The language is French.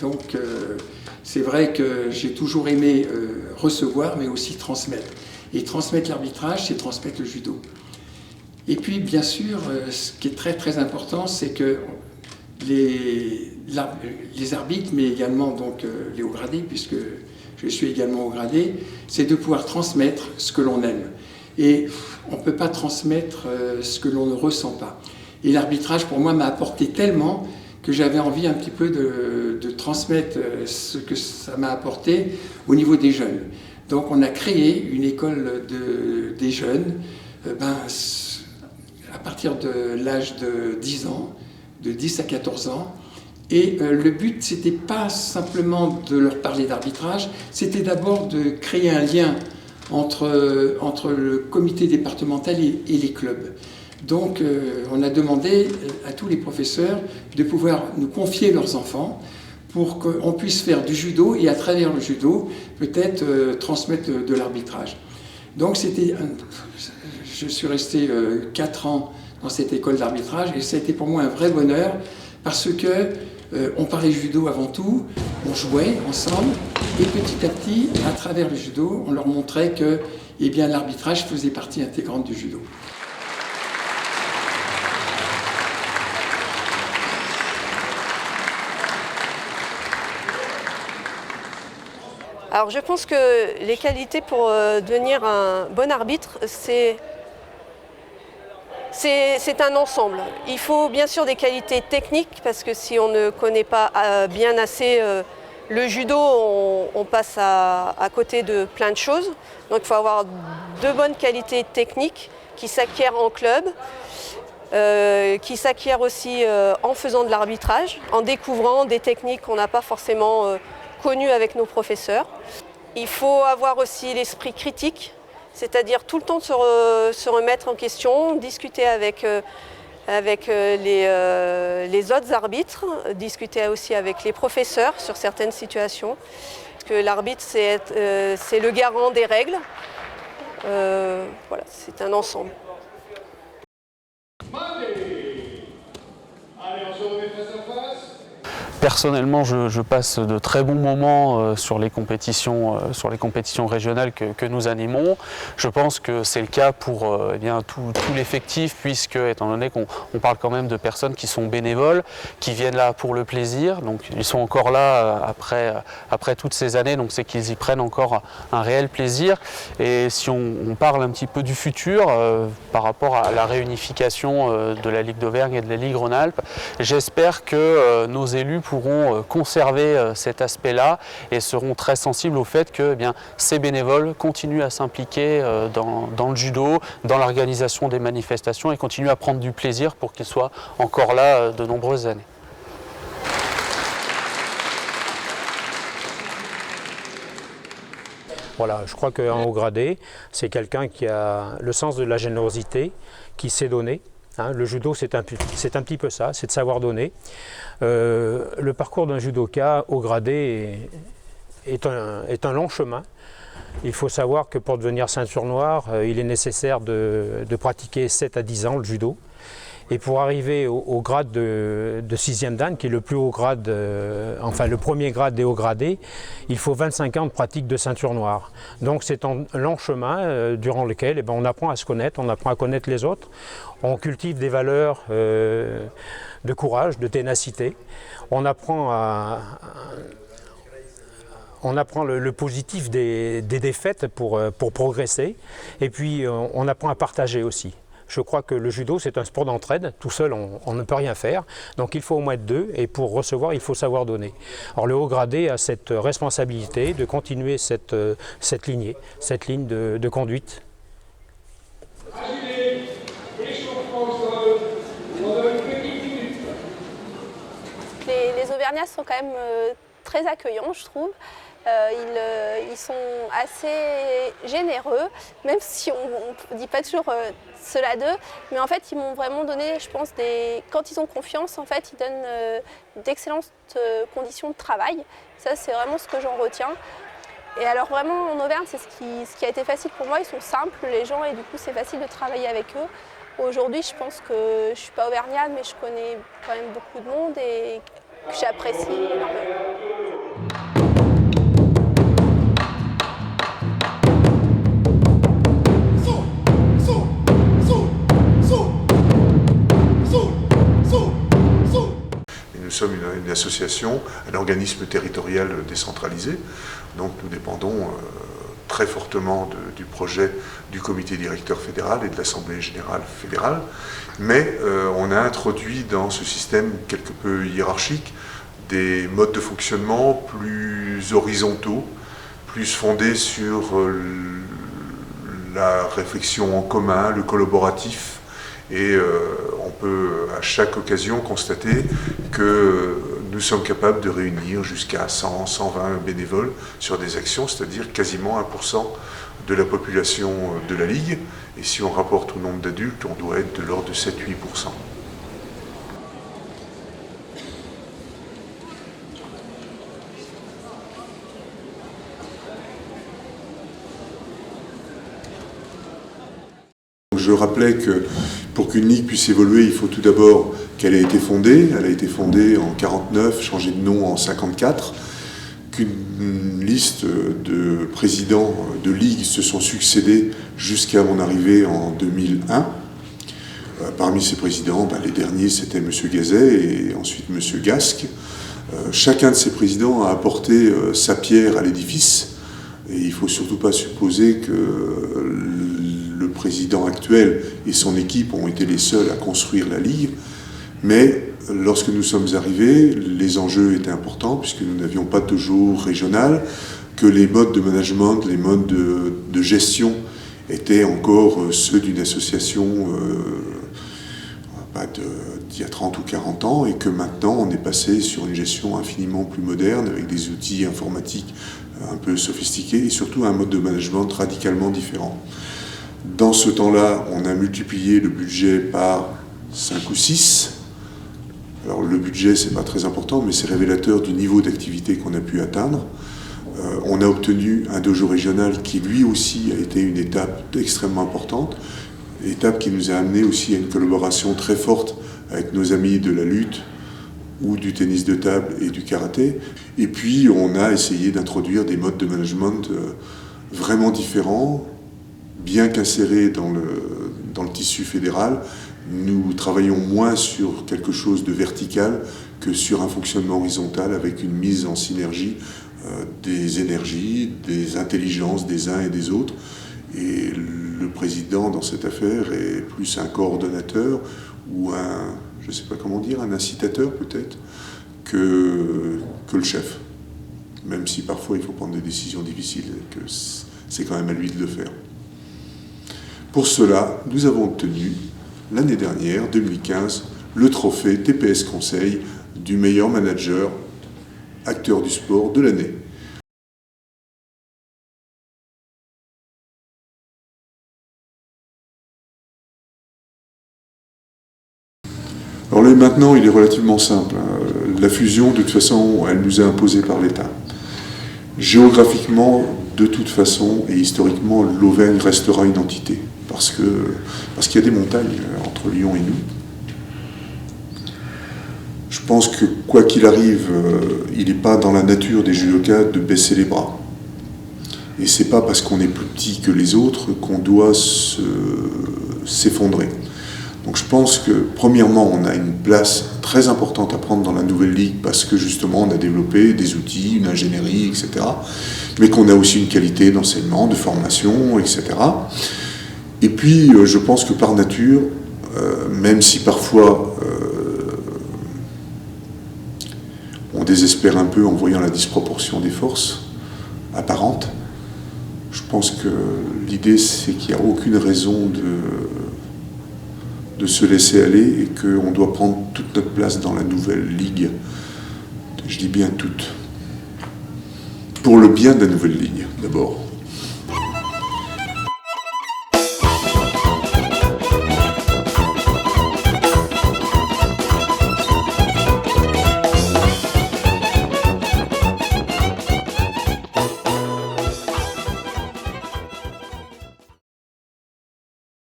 Donc c'est vrai que j'ai toujours aimé recevoir, mais aussi transmettre. Et transmettre l'arbitrage, c'est transmettre le judo. Et puis, bien sûr, ce qui est très très important, c'est que les arbitres, mais également donc, les hauts gradés, puisque je suis également haut gradé, c'est de pouvoir transmettre ce que l'on aime. Et on ne peut pas transmettre ce que l'on ne ressent pas. Et l'arbitrage, pour moi, m'a apporté tellement que j'avais envie un petit peu de transmettre ce que ça m'a apporté au niveau des jeunes. Donc on a créé une école des jeunes à partir de l'âge de 10 ans, de 10 à 14 ans. Et le but, ce n'était pas simplement de leur parler d'arbitrage, c'était d'abord de créer un lien entre le comité départemental et les clubs. Donc on a demandé à tous les professeurs de pouvoir nous confier leurs enfants pour qu'on puisse faire du judo et à travers le judo, peut-être transmettre de l'arbitrage. Donc je suis resté 4 ans dans cette école d'arbitrage et ça a été pour moi un vrai bonheur parce que on parlait judo avant tout, on jouait ensemble et petit à petit, à travers le judo, on leur montrait que l'arbitrage faisait partie intégrante du judo. Alors je pense que les qualités pour devenir un bon arbitre, c'est un ensemble. Il faut bien sûr des qualités techniques parce que si on ne connaît pas bien assez le judo, on passe à côté de plein de choses. Donc il faut avoir de bonnes qualités techniques qui s'acquièrent en club, qui s'acquièrent aussi en faisant de l'arbitrage, en découvrant des techniques qu'on n'a pas forcément connues avec nos professeurs. Il faut avoir aussi l'esprit critique, c'est-à-dire tout le temps se remettre en question, discuter avec les autres arbitres, discuter aussi avec les professeurs sur certaines situations. Parce que l'arbitre, c'est le garant des règles. Voilà, c'est un ensemble. Personnellement, je passe de très bons moments sur les compétitions régionales que nous animons. Je pense que c'est le cas pour tout l'effectif, puisque, étant donné qu'on parle quand même de personnes qui sont bénévoles, qui viennent là pour le plaisir, donc ils sont encore là après toutes ces années, donc c'est qu'ils y prennent encore un réel plaisir. Et si on parle un petit peu du futur, par rapport à la réunification de la Ligue d'Auvergne et de la Ligue Rhône-Alpes, j'espère que nos élus pourront conserver cet aspect-là et seront très sensibles au fait que ces bénévoles continuent à s'impliquer dans le judo, dans l'organisation des manifestations et continuent à prendre du plaisir pour qu'ils soient encore là de nombreuses années. Voilà, je crois qu'un haut gradé, c'est quelqu'un qui a le sens de la générosité, qui sait donner. Le judo, c'est un petit peu ça, c'est de savoir donner. Le parcours d'un judoka haut gradé est un long chemin. Il faut savoir que pour devenir ceinture noire, il est nécessaire de pratiquer 7 à 10 ans le judo. Et pour arriver au grade de 6e dan, qui est le plus haut grade, enfin le premier grade des hauts gradés, il faut 25 ans de pratique de ceinture noire. Donc c'est un long chemin durant lequel on apprend à se connaître, on apprend à connaître les autres, on cultive des valeurs de courage, de ténacité, on apprend le positif des défaites pour progresser, et puis on apprend à partager aussi. Je crois que le judo, c'est un sport d'entraide. Tout seul, on ne peut rien faire. Donc il faut au moins être deux. Et pour recevoir, il faut savoir donner. Alors le haut gradé a cette responsabilité de continuer cette lignée, cette ligne de conduite. Les Auvergnats sont quand même très accueillants, je trouve. Ils sont assez généreux, même si on ne dit pas toujours cela d'eux, mais en fait ils m'ont vraiment donné, je pense, quand ils ont confiance, en fait ils donnent d'excellentes conditions de travail. Ça c'est vraiment ce que j'en retiens. Et alors vraiment en Auvergne, c'est ce qui a été facile pour moi, ils sont simples les gens et du coup c'est facile de travailler avec eux. Aujourd'hui je pense que je ne suis pas auvergnate mais je connais quand même beaucoup de monde et que j'apprécie énormément. association, un organisme territorial décentralisé. Donc nous dépendons très fortement du projet du comité directeur fédéral et de l'Assemblée générale fédérale, mais on a introduit dans ce système quelque peu hiérarchique des modes de fonctionnement plus horizontaux, plus fondés sur la réflexion en commun, le collaboratif, et on peut à chaque occasion constater que nous sommes capables de réunir jusqu'à 100, 120 bénévoles sur des actions, c'est-à-dire quasiment 1% de la population de la Ligue, et si on rapporte au nombre d'adultes, on doit être de l'ordre de 7-8%. Je rappelais que pour qu'une ligue puisse évoluer, il faut tout d'abord qu'elle ait été fondée. Elle a été fondée en 1949, changée de nom en 1954, qu'une liste de présidents de ligues se sont succédés jusqu'à mon arrivée en 2001. Parmi ces présidents, les derniers, c'était M. Gazet et ensuite M. Gasque. Chacun de ces présidents a apporté sa pierre à l'édifice. Et il ne faut surtout pas supposer que le président actuel et son équipe ont été les seuls à construire la Ligue. Mais lorsque nous sommes arrivés, les enjeux étaient importants puisque nous n'avions pas de dojo régional, que les modes de management, les modes de gestion étaient encore ceux d'une association d'il y a 30 ou 40 ans, et que maintenant on est passé sur une gestion infiniment plus moderne avec des outils informatiques un peu sophistiqués et surtout un mode de management radicalement différent. Dans ce temps-là, on a multiplié le budget par 5 ou 6. Alors le budget, c'est pas très important, mais c'est révélateur du niveau d'activité qu'on a pu atteindre. On a obtenu un dojo régional qui lui aussi a été une étape extrêmement importante, étape qui nous a amené aussi à une collaboration très forte avec nos amis de la lutte ou du tennis de table et du karaté. Et puis on a essayé d'introduire des modes de management vraiment différents, bien qu'insérés dans le tissu fédéral. Nous travaillons moins sur quelque chose de vertical que sur un fonctionnement horizontal avec une mise en synergie des énergies, des intelligences des uns et des autres. Et le président dans cette affaire est plus un coordonnateur ou un, je ne sais pas comment dire, un incitateur peut-être, que le chef. Même si parfois il faut prendre des décisions difficiles et que c'est quand même à lui de le faire. Pour cela, nous avons obtenu l'année dernière, 2015, le trophée TPS Conseil du meilleur manager acteur du sport de l'année. Alors là, maintenant, il est relativement simple. La fusion, de toute façon, elle nous est imposée par l'État. Géographiquement, de toute façon, et historiquement, l'Auvergne restera une entité, parce qu'il y a des montagnes entre Lyon et nous. Je pense que, quoi qu'il arrive, il n'est pas dans la nature des judokas de baisser les bras. Et c'est pas parce qu'on est plus petit que les autres qu'on doit s'effondrer. Donc je pense que, premièrement, on a une place très importante à prendre dans la nouvelle ligue parce que, justement, on a développé des outils, une ingénierie, etc. Mais qu'on a aussi une qualité d'enseignement, de formation, etc. Et puis, je pense que par nature, même si parfois on désespère un peu en voyant la disproportion des forces apparentes, je pense que l'idée, c'est qu'il n'y a aucune raison de se laisser aller et qu'on doit prendre toute notre place dans la nouvelle ligue. Je dis bien toute. Pour le bien de la nouvelle ligue, d'abord.